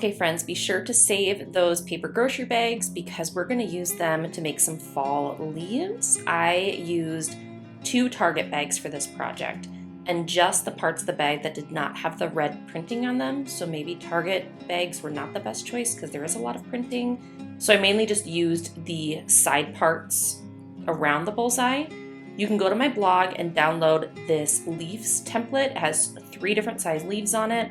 Okay friends, be sure to save those paper grocery bags because we're going to use them to make some fall leaves. I used 2 Target bags for this project and just the parts of the bag that did not have the red printing on them. So maybe Target bags were not the best choice because there is a lot of printing. So I mainly just used the side parts around the bullseye. You can go to my blog and download this leaves template. It has 3 different size leaves on it.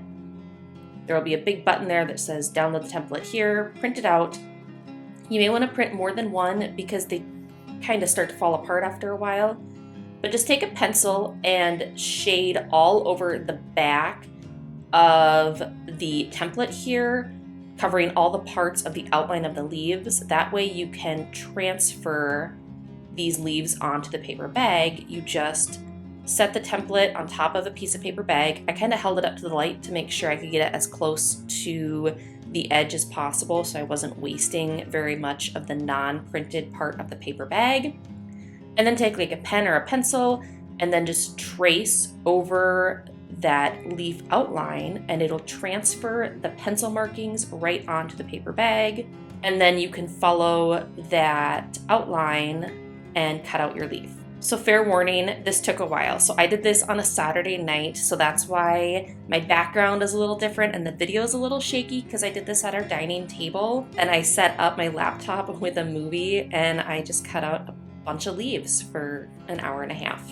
There will be a big button there that says download the template here, print it out. You may want to print more than one because they kind of start to fall apart after a while. But just take a pencil and shade all over the back of the template here, covering all the parts of the outline of the leaves. That way you can transfer these leaves onto the paper bag. You just set the template on top of a piece of paper bag. I kind of held it up to the light to make sure I could get it as close to the edge as possible so I wasn't wasting very much of the non-printed part of the paper bag. And then take like a pen or a pencil and then just trace over that leaf outline and it'll transfer the pencil markings right onto the paper bag. And then you can follow that outline and cut out your leaf. So fair warning, this took a while. So I did this on a Saturday night, so that's why my background is a little different and the video is a little shaky because I did this at our dining table and I set up my laptop with a movie and I just cut out a bunch of leaves for an hour and a half.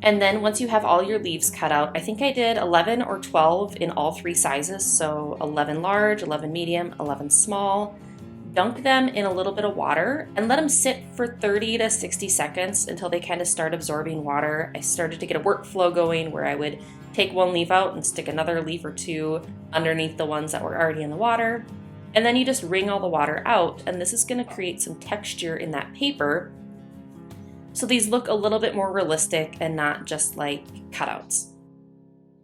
And then once you have all your leaves cut out, I think I did 11 or 12 in all 3 sizes. So 11 large, 11 medium, 11 small. Dunk them in a little bit of water and let them sit for 30 to 60 seconds until they kind of start absorbing water. I started to get a workflow going where I would take one leaf out and stick another leaf or 2 underneath the ones that were already in the water. And then you just wring all the water out, and this is going to create some texture in that paper. So these look a little bit more realistic and not just like cutouts.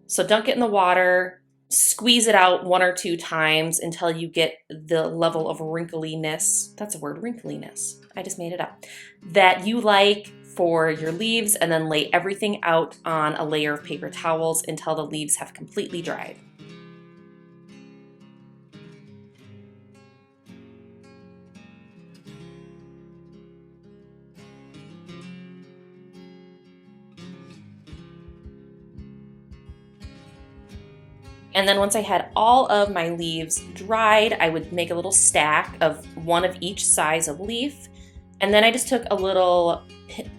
So dunk it in the water, squeeze it out 1 or 2 times until you get the level of wrinkliness, that's a word, wrinkliness, I just made it up, that you like for your leaves, and then lay everything out on a layer of paper towels until the leaves have completely dried. And then once I had all of my leaves dried, I would make a little stack of 1 of each size of leaf. And then I just took a little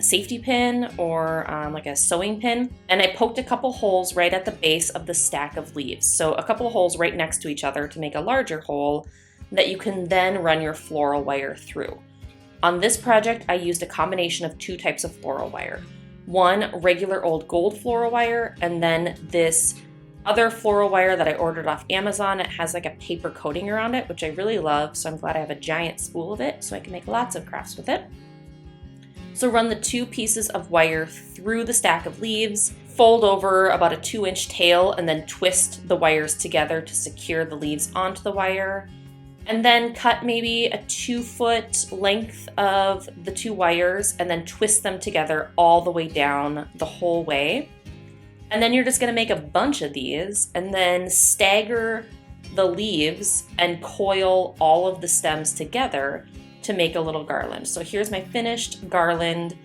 safety pin or like a sewing pin, and I poked a couple holes right at the base of the stack of leaves. So a couple of holes right next to each other to make a larger hole that you can then run your floral wire through. On this project, I used a combination of 2 types of floral wire. One regular old gold floral wire, and then this other floral wire that I ordered off Amazon. It has like a paper coating around it, which I really love, so I'm glad I have a giant spool of it so I can make lots of crafts with it. So run the 2 pieces of wire through the stack of leaves, fold over about a 2-inch tail, and then twist the wires together to secure the leaves onto the wire. And then cut maybe a 2-foot length of the 2 wires and then twist them together all the way down the whole way. And then you're just gonna make a bunch of these and then stagger the leaves and coil all of the stems together to make a little garland. So here's my finished garland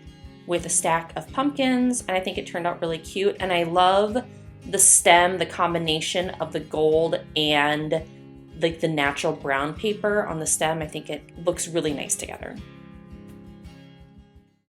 with a stack of pumpkins, and I think it turned out really cute. And I love the stem, the combination of the gold and like the natural brown paper on the stem. I think it looks really nice together.